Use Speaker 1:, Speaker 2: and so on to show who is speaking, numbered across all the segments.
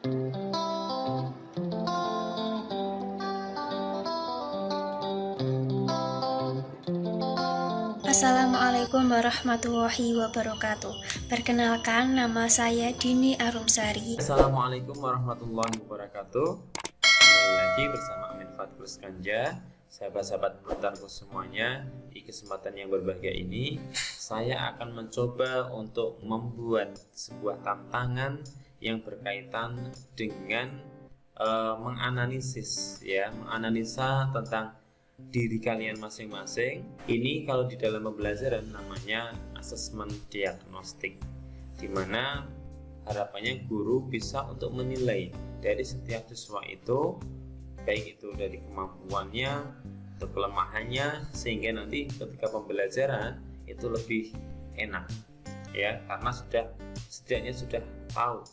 Speaker 1: Assalamualaikum warahmatullahi wabarakatuh. Perkenalkan, nama saya Dini Arumsari.
Speaker 2: Assalamualaikum warahmatullahi wabarakatuh. Kembali lagi bersama Amin Fatkus Kanja. Sahabat-sahabat mentorku semuanya, di kesempatan yang berbahagia ini saya akan mencoba untuk membuat sebuah tantangan yang berkaitan dengan menganalisa tentang diri kalian masing-masing. Ini kalau di dalam pembelajaran namanya asesmen diagnostik, di mana harapannya guru bisa untuk menilai dari setiap siswa itu, baik itu dari kemampuannya atau kelemahannya, sehingga nanti ketika pembelajaran itu lebih enak ya, karena setidaknya sudah tahu,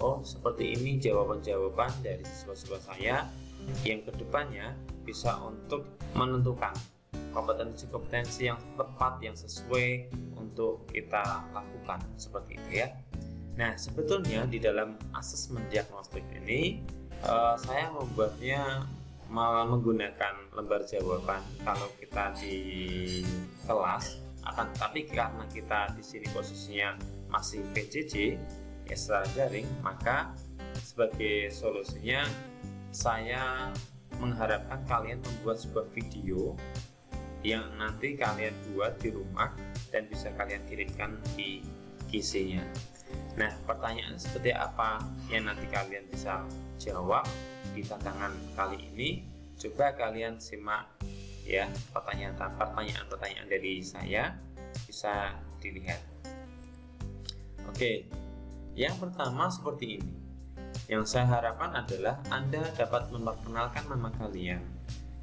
Speaker 2: oh seperti ini jawaban-jawaban dari siswa-siswa saya yang kedepannya bisa untuk menentukan kompetensi-kompetensi yang tepat, yang sesuai untuk kita lakukan, seperti itu ya. Nah, sebetulnya di dalam asesmen diagnostik ini saya membuatnya malah menggunakan lembar jawaban kalau kita di kelas, tapi karena kita di sini posisinya masih PJJ ya, secara daring, maka sebagai solusinya saya mengharapkan kalian membuat sebuah video yang nanti kalian buat di rumah dan bisa kalian kirimkan di QC-nya. Nah, pertanyaan seperti apa yang nanti kalian bisa jawab di tantangan kali ini? Coba kalian simak ya, pertanyaan dari saya bisa dilihat. Oke, yang pertama seperti ini. Yang saya harapkan adalah Anda dapat memperkenalkan nama kalian,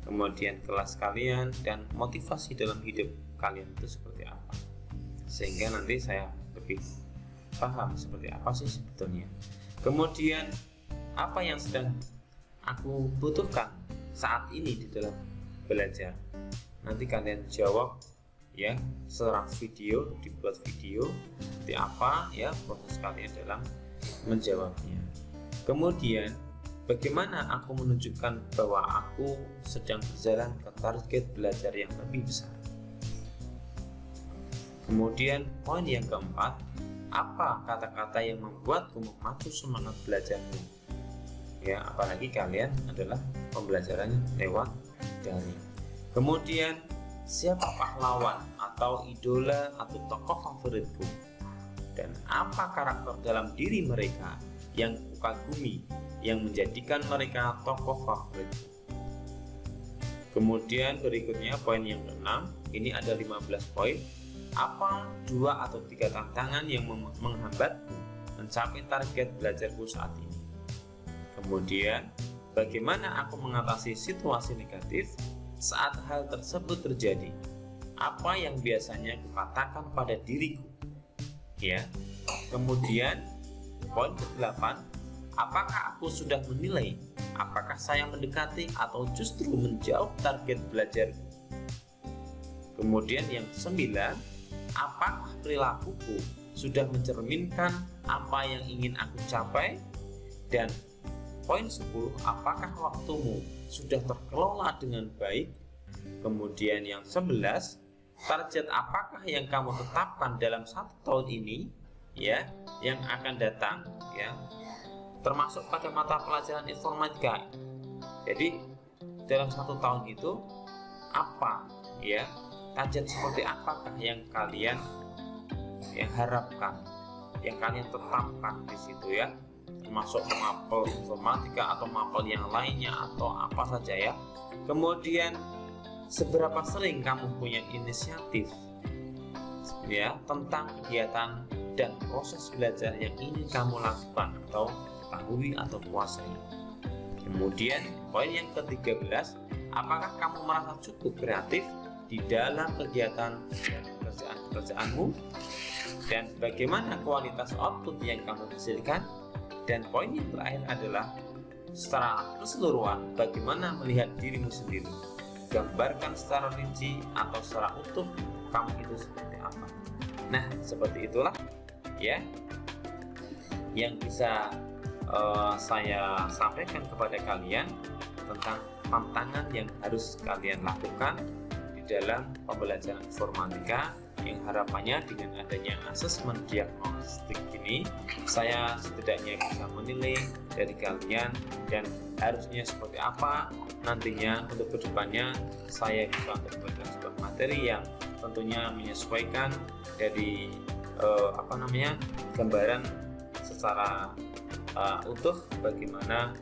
Speaker 2: kemudian kelas kalian, dan motivasi dalam hidup kalian itu seperti apa, sehingga nanti saya lebih paham seperti apa sih sebetulnya. Kemudian apa yang sedang aku butuhkan saat ini di dalam belajar. Nanti kalian jawab ya, secara video, dibuat video seperti apa ya proses kalian dalam menjawabnya. Kemudian bagaimana aku menunjukkan bahwa aku sedang berjalan ke target belajar yang lebih besar. Kemudian poin yang keempat, apa kata-kata yang membuatku memacu semangat belajarmu? Ya, apalagi kalian adalah pembelajarannya lewat daring. Kemudian siapa pahlawan atau idola atau tokoh favoritku? Dan apa karakter dalam diri mereka yang kukagumi yang menjadikan mereka tokoh favorit? Kemudian berikutnya poin yang keenam, ini ada 15 poin. Apa 2 atau 3 tantangan yang menghambatku mencapai target belajarku saat ini? Kemudian bagaimana aku mengatasi situasi negatif saat hal tersebut terjadi? Apa yang biasanya kukatakan pada diriku? Ya. Kemudian poin ke-8, apakah aku sudah menilai apakah saya mendekati atau justru menjauh target belajarku? Kemudian yang 9, apakah perilakuku sudah mencerminkan apa yang ingin aku capai? Dan poin 10, apakah waktumu sudah terkelola dengan baik? Kemudian yang 11, target apakah yang kamu tetapkan dalam 1 tahun ini ya, yang akan datang ya, termasuk pada mata pelajaran informatika. Jadi dalam 1 tahun itu apa ya, target seperti apakah yang kalian harapkan, yang kalian tetapkan di situ ya, termasuk mapel informatika atau mapel yang lainnya atau apa saja ya. Kemudian seberapa sering kamu punya inisiatif ya tentang kegiatan dan proses belajar yang ingin kamu lakukan atau ketahui atau kuasai. Kemudian poin yang ke-13, apakah kamu merasa cukup kreatif di dalam kegiatan dan pekerjaanmu? Dan bagaimana kualitas output yang kamu hasilkan? Dan poin yang terakhir adalah secara keseluruhan bagaimana melihat dirimu sendiri. Gambarkan secara rinci atau secara utuh kamu itu seperti apa. Nah, seperti itulah ya yang bisa saya sampaikan kepada kalian tentang tantangan yang harus kalian lakukan di dalam pembelajaran informatika, yang harapannya dengan adanya asesmen diagnostik ini saya setidaknya bisa menilai dari kalian dan harusnya seperti apa nantinya untuk kedepannya saya bisa untuk memberikan sebuah materi yang tentunya menyesuaikan dari gambaran secara utuh bagaimana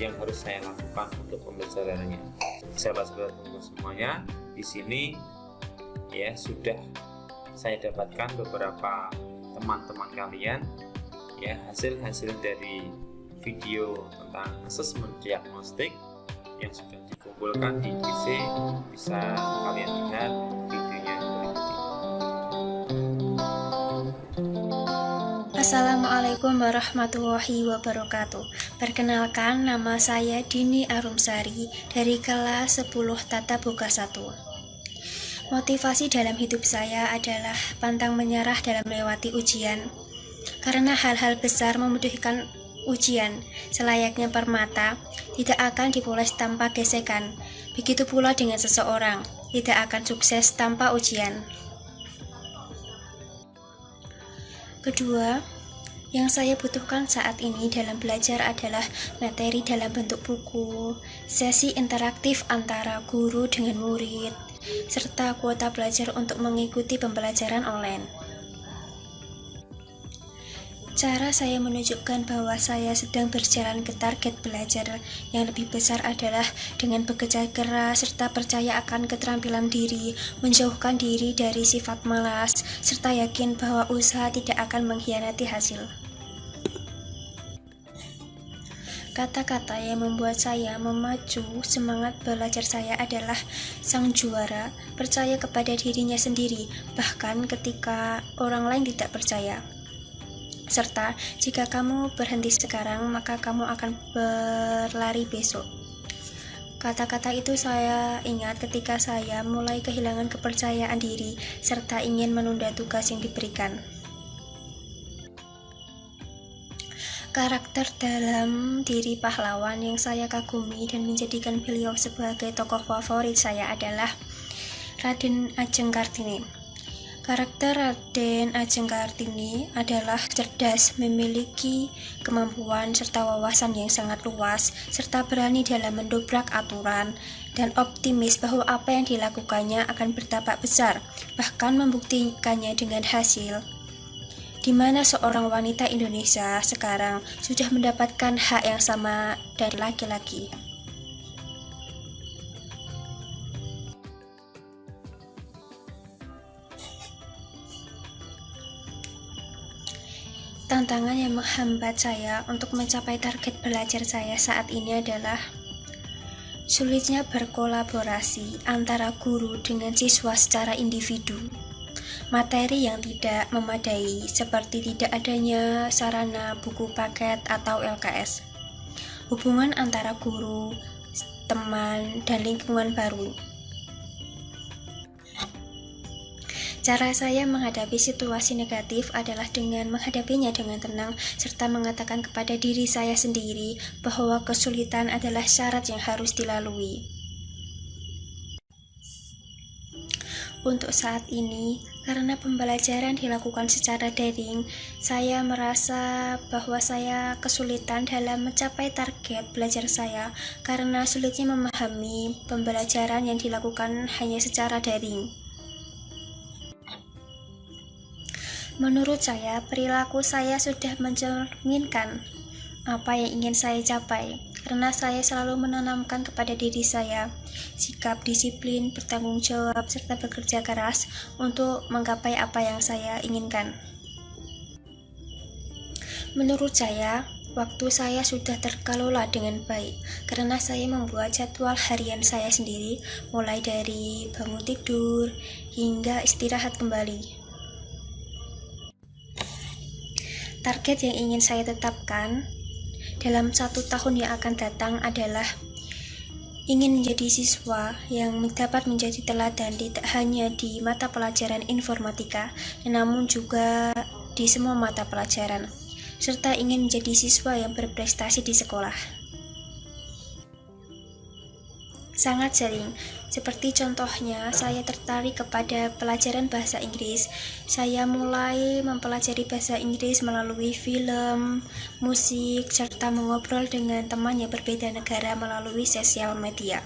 Speaker 2: yang harus saya lakukan untuk pembelajarannya. Sahabat-sahabat semuanya, di sini ya sudah saya dapatkan beberapa teman-teman kalian ya hasil-hasil dari video tentang asesmen diagnostik yang sudah dikumpulkan di GC. Bisa kalian lihat videonya berikut ini.
Speaker 1: Assalamualaikum warahmatullahi wabarakatuh. Perkenalkan, nama saya Dini Arumsari dari kelas 10 Tata Boga 1. Motivasi dalam hidup saya adalah pantang menyerah dalam melewati ujian. Karena hal-hal besar membutuhkan ujian, selayaknya permata, tidak akan dipoles tanpa gesekan. Begitu pula dengan seseorang, tidak akan sukses tanpa ujian. Kedua, yang saya butuhkan saat ini dalam belajar adalah materi dalam bentuk buku, sesi interaktif antara guru dengan murid, serta kuota belajar untuk mengikuti pembelajaran online. Cara saya menunjukkan bahwa saya sedang berjalan ke target belajar yang lebih besar adalah dengan bekerja keras serta percaya akan keterampilan diri, menjauhkan diri dari sifat malas, serta yakin bahwa usaha tidak akan mengkhianati hasil. Kata-kata yang membuat saya memacu semangat belajar saya adalah sang juara percaya kepada dirinya sendiri, bahkan ketika orang lain tidak percaya. Serta, jika kamu berhenti sekarang, maka kamu akan berlari besok. Kata-kata itu saya ingat ketika saya mulai kehilangan kepercayaan diri, serta ingin menunda tugas yang diberikan. Karakter dalam diri pahlawan yang saya kagumi dan menjadikan beliau sebagai tokoh favorit saya adalah Raden Ajeng Kartini. Karakter Raden Ajeng Kartini adalah cerdas, memiliki kemampuan serta wawasan yang sangat luas, serta berani dalam mendobrak aturan, dan optimis bahwa apa yang dilakukannya akan berdampak besar, bahkan membuktikannya dengan hasil, di mana seorang wanita Indonesia sekarang sudah mendapatkan hak yang sama dari laki-laki. Tantangan yang menghambat saya untuk mencapai target belajar saya saat ini adalah sulitnya berkolaborasi antara guru dengan siswa secara individu, materi yang tidak memadai seperti tidak adanya sarana buku paket atau LKS, hubungan antara guru, teman, dan lingkungan baru. Cara saya menghadapi situasi negatif adalah dengan menghadapinya dengan tenang, serta mengatakan kepada diri saya sendiri bahwa kesulitan adalah syarat yang harus dilalui. Untuk saat ini, karena pembelajaran dilakukan secara daring, saya merasa bahwa saya kesulitan dalam mencapai target belajar saya karena sulitnya memahami pembelajaran yang dilakukan hanya secara daring. Menurut saya, perilaku saya sudah mencerminkan apa yang ingin saya capai, karena saya selalu menanamkan kepada diri saya sikap disiplin, bertanggung jawab, serta bekerja keras untuk menggapai apa yang saya inginkan. Menurut saya, waktu saya sudah terkelola dengan baik, karena saya membuat jadwal harian saya sendiri, mulai dari bangun tidur hingga istirahat kembali. Target yang ingin saya tetapkan dalam 1 tahun yang akan datang adalah ingin menjadi siswa yang dapat menjadi teladan tidak hanya di mata pelajaran informatika, namun juga di semua mata pelajaran. serta ingin menjadi siswa yang berprestasi di sekolah. Sangat sering, seperti contohnya saya tertarik kepada pelajaran bahasa Inggris. Saya mulai mempelajari bahasa Inggris melalui film, musik, serta mengobrol dengan teman yang berbeda negara melalui sosial media.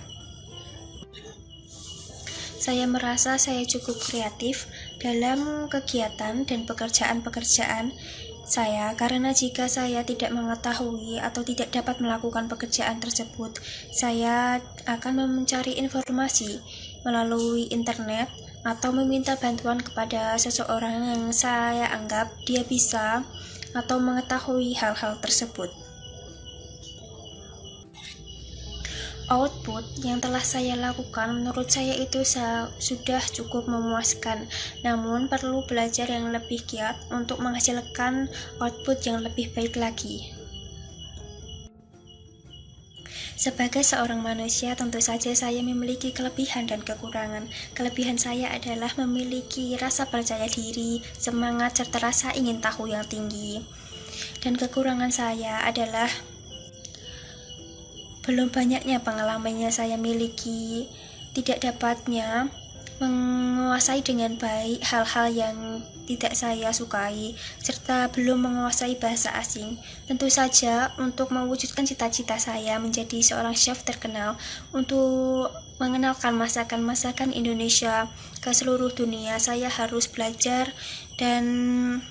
Speaker 1: Saya merasa saya cukup kreatif dalam kegiatan dan pekerjaan-pekerjaan saya, karena jika saya tidak mengetahui atau tidak dapat melakukan pekerjaan tersebut, saya akan mencari informasi melalui internet atau meminta bantuan kepada seseorang yang saya anggap dia bisa atau mengetahui hal-hal tersebut. Output yang telah saya lakukan menurut saya itu sudah cukup memuaskan, namun perlu belajar yang lebih giat untuk menghasilkan output yang lebih baik lagi. Sebagai seorang manusia, tentu saja saya memiliki kelebihan dan kekurangan. Kelebihan saya adalah memiliki rasa percaya diri, semangat, serta rasa ingin tahu yang tinggi. Dan kekurangan saya adalah belum banyaknya pengalaman yang saya miliki, tidak dapatnya menguasai dengan baik hal-hal yang tidak saya sukai, serta belum menguasai bahasa asing. Tentu saja untuk mewujudkan cita-cita saya menjadi seorang chef terkenal, untuk mengenalkan masakan-masakan Indonesia ke seluruh dunia, saya harus belajar dan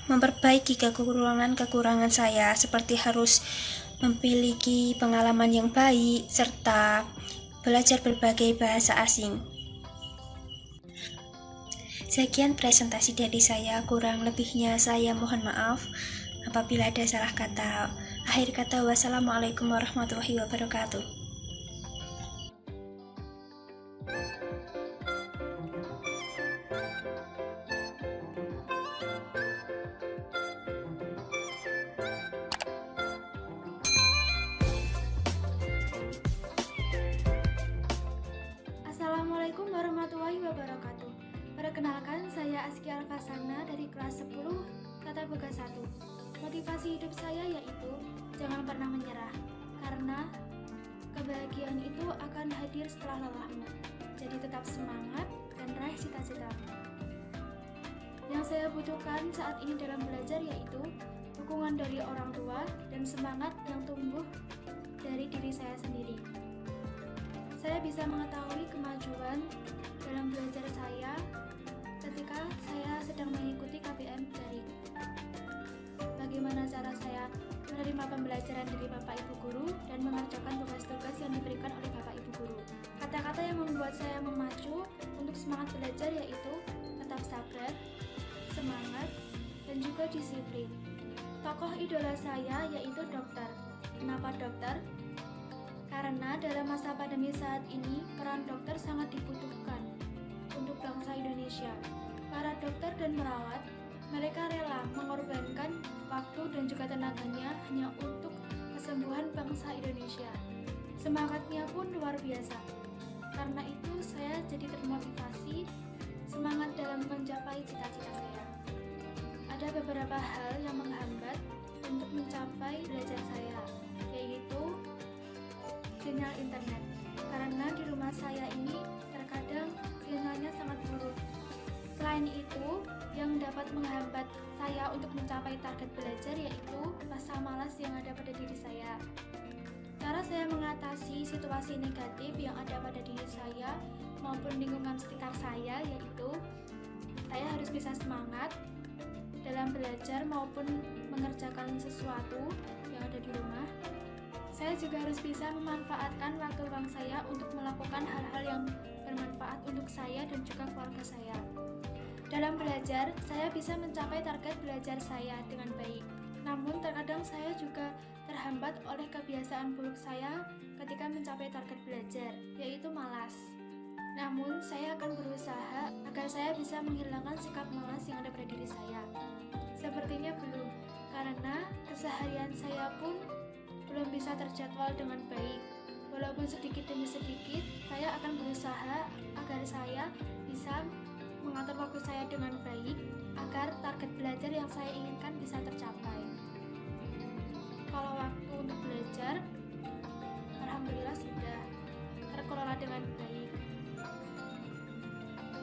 Speaker 1: memperbaiki kekurangan-kekurangan saya, seperti harus memiliki pengalaman yang baik, serta belajar berbagai bahasa asing. Sekian presentasi dari saya, kurang lebihnya saya mohon maaf apabila ada salah kata. Akhir kata, wassalamualaikum warahmatullahi wabarakatuh.
Speaker 3: Assalamualaikum warahmatullahi wabarakatuh. Perkenalkan, saya Askia Alfasana dari kelas 10 Tata Boga 1. Motivasi hidup saya yaitu jangan pernah menyerah, karena kebahagiaan itu akan hadir setelah lelahmu. Jadi tetap semangat dan raih cita-cita. Yang saya butuhkan saat ini dalam belajar yaitu dukungan dari orang tua dan semangat yang tumbuh dari diri saya sendiri. Saya bisa mengetahui kemajuan dalam belajar saya ketika saya sedang mengikuti KBM daring. Bagaimana cara saya menerima pembelajaran dari Bapak Ibu Guru dan mengerjakan tugas-tugas yang diberikan oleh Bapak Ibu Guru. Kata-kata yang membuat saya memacu untuk semangat belajar yaitu tetap sabar, semangat, dan juga disiplin. Tokoh idola saya yaitu dokter. Kenapa dokter? Karena dalam masa pandemi saat ini, peran dokter sangat dibutuhkan untuk bangsa Indonesia. Para dokter dan merawat, mereka rela mengorbankan waktu dan juga tenaganya hanya untuk kesembuhan bangsa Indonesia. Semangatnya pun luar biasa. Karena itu saya jadi termotivasi, semangat dalam mencapai cita-cita saya. Ada beberapa hal yang menghambat untuk mencapai belajar saya, yaitu sinyal internet. Karena di rumah saya ini terkadang sinyalnya sangat buruk. Selain itu, yang dapat menghambat saya untuk mencapai target belajar yaitu rasa malas yang ada pada diri saya. Cara saya mengatasi situasi negatif yang ada pada diri saya maupun lingkungan sekitar saya yaitu saya harus bisa semangat dalam belajar maupun mengerjakan sesuatu yang ada di rumah. Saya juga harus bisa memanfaatkan waktu luang saya untuk melakukan hal-hal yang bermanfaat untuk saya dan juga keluarga saya. Dalam belajar, saya bisa mencapai target belajar saya dengan baik. Namun terkadang saya juga terhambat oleh kebiasaan buruk saya ketika mencapai target belajar, yaitu malas. Namun saya akan berusaha agar saya bisa menghilangkan sikap malas yang ada pada diri saya. Sepertinya belum, karena keseharian saya pun belum bisa terjadwal dengan baik. Walaupun sedikit demi sedikit, saya akan berusaha agar saya bisa mengatur waktu saya dengan baik agar target belajar yang saya inginkan bisa tercapai. kalau waktu untuk belajar, alhamdulillah sudah terkelola dengan baik.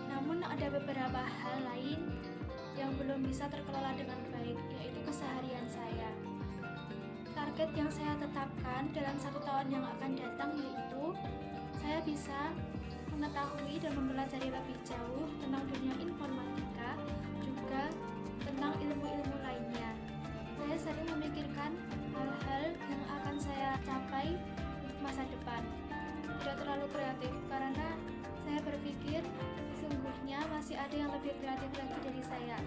Speaker 3: Namun ada beberapa hal lain yang belum bisa terkelola dengan baik, yaitu keseharian saya. Target yang saya tetapkan dalam 1 tahun yang akan datang yaitu saya bisa mengetahui dan mempelajari lebih jauh tentang dunia informatika, juga tentang ilmu-ilmu lainnya. Saya sering memikirkan hal-hal yang akan saya capai untuk masa depan. Tidak terlalu kreatif karena saya berpikir sesungguhnya masih ada yang lebih kreatif lagi dari saya.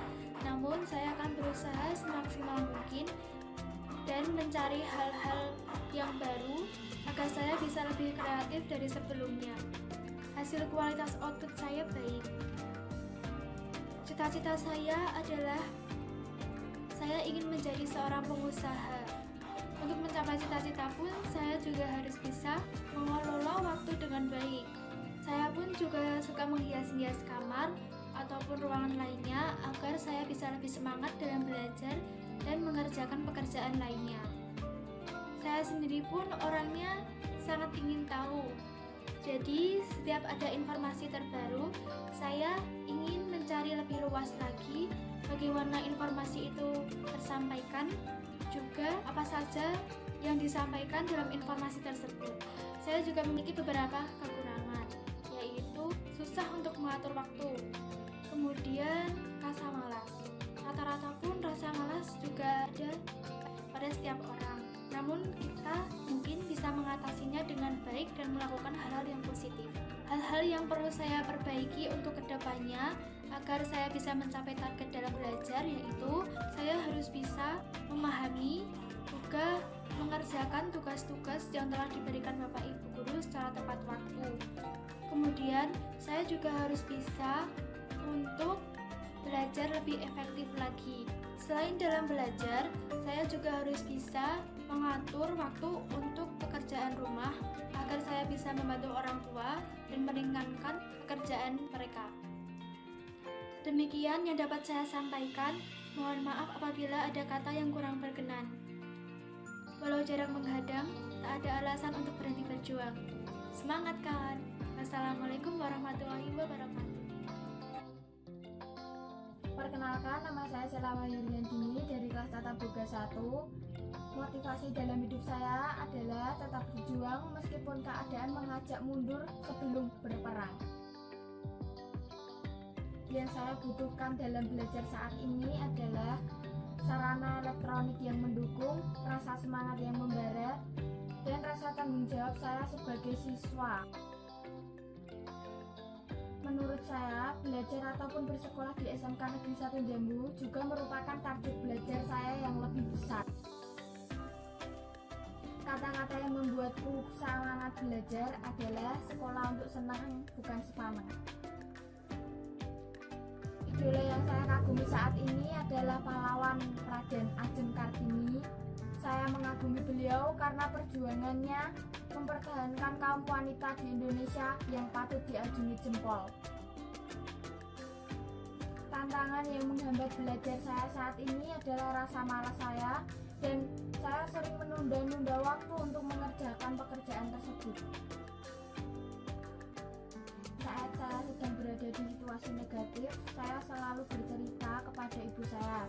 Speaker 3: Namun saya akan berusaha semaksimal mungkin dan mencari hal-hal yang baru agar saya bisa lebih kreatif dari sebelumnya. Hasil kualitas output saya baik. Cita-cita saya adalah saya ingin menjadi seorang pengusaha. Untuk mencapai cita-cita pun saya juga harus bisa mengelola waktu dengan baik. Saya pun juga suka menghias-hias kamar ataupun ruangan lainnya agar saya bisa lebih semangat dalam belajar dan mengerjakan pekerjaan lainnya. Saya sendiri pun orangnya sangat ingin tahu. Jadi, setiap ada informasi terbaru, saya ingin mencari lebih luas lagi bagaimana informasi itu tersampaikan, juga apa saja yang disampaikan dalam informasi tersebut. Saya juga memiliki beberapa kekurangan, yaitu susah untuk mengatur waktu, kemudian rasa malas. Rata-rata pun rasa malas juga ada pada setiap orang. Namun kita mungkin bisa mengatasinya dengan baik dan melakukan hal-hal yang positif. Hal-hal yang perlu saya perbaiki untuk kedepannya agar saya bisa mencapai target dalam belajar yaitu saya harus bisa memahami juga mengerjakan tugas-tugas yang telah diberikan Bapak Ibu Guru secara tepat waktu. Kemudian saya juga harus bisa untuk belajar lebih efektif lagi. Selain dalam belajar, saya juga harus bisa mengatur waktu untuk pekerjaan rumah agar saya bisa membantu orang tua dan meringankan pekerjaan mereka. Demikian yang dapat saya sampaikan. Mohon maaf apabila ada kata yang kurang berkenan. Walau jarak menghadang, tak ada alasan untuk berhenti berjuang. Semangat kawan. Wassalamualaikum warahmatullahi wabarakatuh.
Speaker 4: Perkenalkan, nama saya Selama Yuriandini dari kelas Tata Boga 1. Motivasi dalam hidup saya adalah tetap berjuang meskipun keadaan mengajak mundur sebelum berperang. Yang saya butuhkan dalam belajar saat ini adalah sarana elektronik yang mendukung, rasa semangat yang membara, dan rasa tanggung jawab saya sebagai siswa. Menurut saya, belajar ataupun bersekolah di SMK Negeri 1 Jambu juga merupakan target belajar saya yang lebih besar. Kata-kata yang membuatku semangat belajar adalah sekolah untuk senang, bukan sepaneng. Idola yang saya kagumi saat ini adalah pahlawan Raden Ajeng Kartini. Saya mengagumi beliau karena perjuangannya mempertahankan kaum wanita di Indonesia yang patut diacungi jempol. Tantangan yang menghambat belajar saya saat ini adalah rasa malas saya, dan saya sering menunda-nunda waktu untuk mengerjakan pekerjaan tersebut. Saat saya sedang berada di situasi negatif, saya selalu bercerita kepada ibu saya.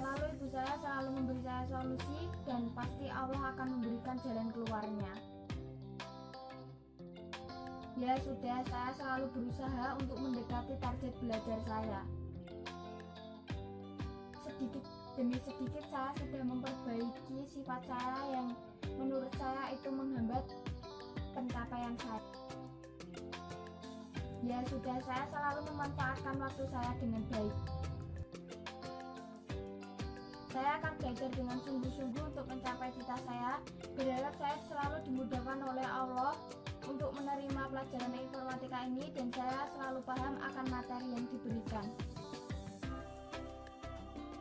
Speaker 4: Lalu ibu saya selalu memberi saya solusi, dan pasti Allah akan memberikan jalan keluarnya. Ya sudah, saya selalu berusaha untuk mendekati target belajar saya. Sedikit demi sedikit saya sudah memperbaiki sifat saya yang menurut saya itu menghambat pencapaian saya. Ya sudah, saya selalu memanfaatkan waktu saya dengan baik. Saya akan belajar dengan sungguh-sungguh untuk mencapai cita saya. Berharap saya selalu dimudahkan oleh Allah untuk menerima pelajaran informatika ini, dan saya selalu paham akan materi yang diberikan.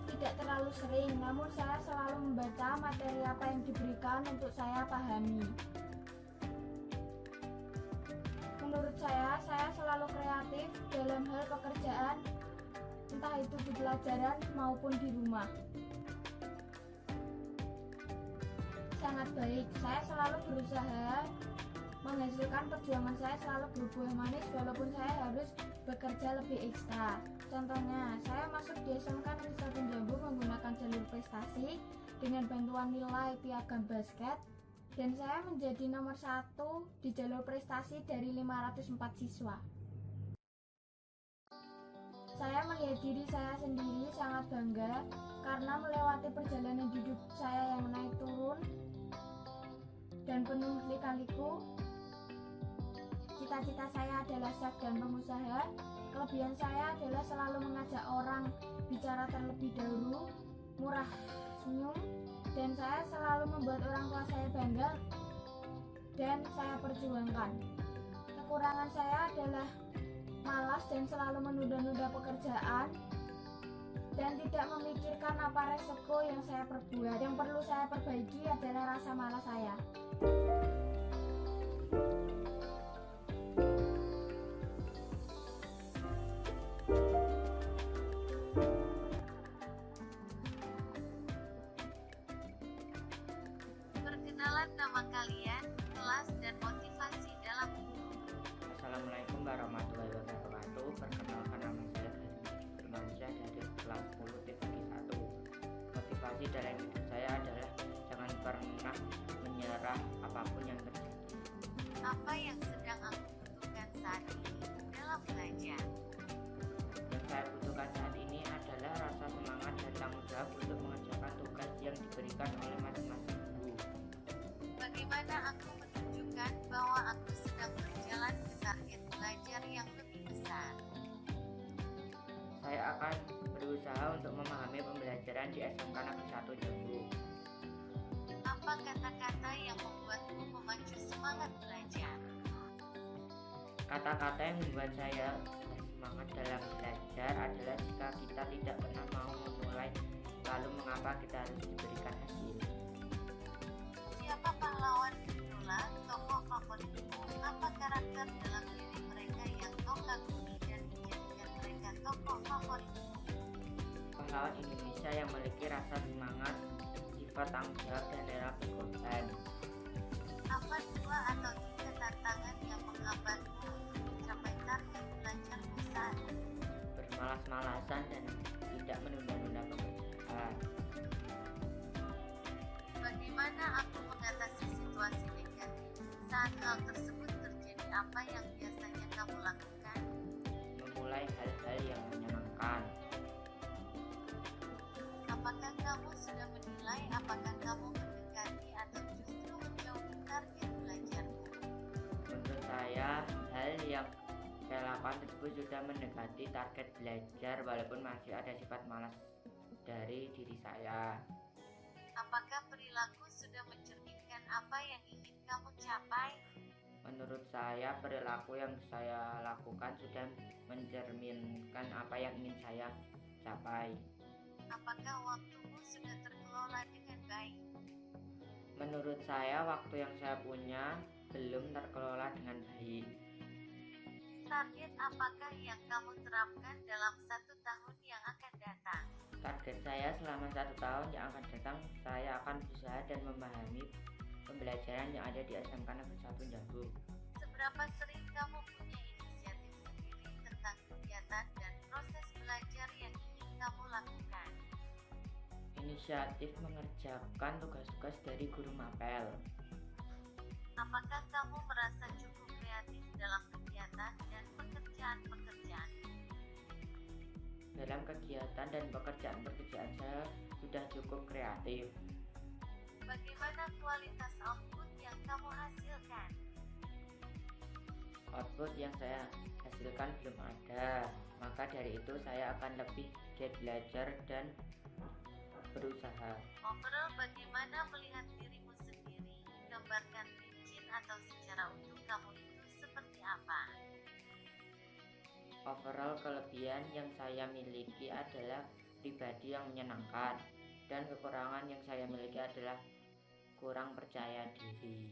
Speaker 4: Tidak terlalu sering, namun saya selalu membaca materi apa yang diberikan untuk saya pahami. Menurut saya selalu kreatif dalam hal pekerjaan, entah itu di pelajaran maupun di rumah. sangat baik. Saya selalu berusaha menghasilkan perjuangan saya selalu berbuah manis walaupun saya harus bekerja lebih ekstra. Contohnya, saya masuk di SMK Negeri 1 Jambu menggunakan jalur prestasi dengan bantuan nilai piagam basket, dan saya menjadi nomor 1 di jalur prestasi dari 504 siswa. Saya melihat diri saya sendiri sangat bangga karena melewati perjalanan hidup saya yang naik turun dan penuh lika-liku. Cita-cita saya adalah chef dan pengusaha. Kelebihan saya adalah selalu mengajak orang bicara terlebih dahulu, murah senyum, dan saya selalu membuat orang tua saya bangga dan saya perjuangkan. Kekurangan saya adalah malas dan selalu menunda-nunda pekerjaan dan tidak memikirkan apa resiko yang saya perbuat. Yang perlu saya perbaiki adalah rasa malas saya.
Speaker 5: Perkenalan nama kalian, kelas, dan motivasi dalam buku.
Speaker 6: Assalamualaikum warahmatullahi wabarakatuh. Perkenalkan, nama saya Firmansyah dari kelas 10 TPG 1. Motivasi dalam hidup saya adalah jangan pernah menyerah apapun yang terjadi.
Speaker 5: Apa yang sedang aku butuhkan saat ini dalam belajar?
Speaker 6: Yang saya butuhkan saat ini adalah rasa semangat dan tanggung jawab untuk mengerjakan tugas yang diberikan oleh masing-masing guru.
Speaker 5: Bagaimana aku menunjukkan bahwa aku sedang berjalan ke target belajar yang lebih besar?
Speaker 6: Saya akan berusaha untuk memahami pembelajaran di SMK Negeri 1 Jambu.
Speaker 5: Apa kata-kata yang membuatmu memacu semangat belajar?
Speaker 6: Kata-kata yang membuat saya semangat dalam belajar adalah jika kita tidak pernah mau memulai, lalu mengapa kita harus diberikan hasil.
Speaker 5: Siapa pahlawan idola, tokoh favoritmu? Apa karakter dalam diri mereka yang kau kagumi dan menjadikan mereka tokoh favoritmu?
Speaker 6: Pahlawan Indonesia yang memiliki rasa semangat, sifat tanggung jawab, dan rela berkorban.
Speaker 5: Apa 2 atau 3 tantangan yang menghambatmu untuk mencapai target belajar besar?
Speaker 6: Bermalas-malasan dan tidak menunda-nunda pekerjaan.
Speaker 5: Bagaimana aku mengatasi situasi negatif saat hal tersebut terjadi? Apa yang biasanya kamu lakukan?
Speaker 6: Memulai hal-hal yang menyenangkan.
Speaker 5: Apakah kamu sudah menilai apakah kamu mendekati atau justru menjauhi target belajarmu?
Speaker 6: Menurut saya, hal yang saya lakukan tersebut sudah mendekati target belajar walaupun masih ada sifat malas dari diri saya.
Speaker 5: Apakah perilaku sudah mencerminkan apa yang ingin kamu capai?
Speaker 6: Menurut saya, perilaku yang saya lakukan sudah mencerminkan apa yang ingin saya capai.
Speaker 5: Apakah waktumu sudah terkelola dengan baik?
Speaker 6: Menurut saya, waktu yang saya punya belum terkelola dengan baik.
Speaker 5: Target apakah yang kamu terapkan dalam 1 tahun yang akan datang?
Speaker 6: Target saya selama 1 tahun yang akan datang, saya akan berusaha dan memahami pembelajaran yang ada di SMK Negeri 1 Jambu.
Speaker 5: Seberapa sering kamu punya inisiatif sendiri tentang kegiatan dan proses belajar yang ingin kamu lakukan?
Speaker 6: Inisiatif mengerjakan tugas-tugas dari guru mapel.
Speaker 5: Apakah kamu merasa cukup kreatif dalam kegiatan dan pekerjaan-pekerjaan?
Speaker 6: Dalam kegiatan dan pekerjaan saya sudah cukup kreatif.
Speaker 5: Bagaimana kualitas output yang kamu hasilkan?
Speaker 6: Output yang saya hasilkan belum ada, maka dari itu saya akan lebih giat belajar dan berusaha.
Speaker 5: Overall, bagaimana melihat dirimu sendiri? Gambarkan rinci atau secara utuh kamu itu seperti apa?
Speaker 6: Overall, kelebihan yang saya miliki adalah pribadi yang menyenangkan, dan kekurangan yang saya miliki adalah kurang percaya diri.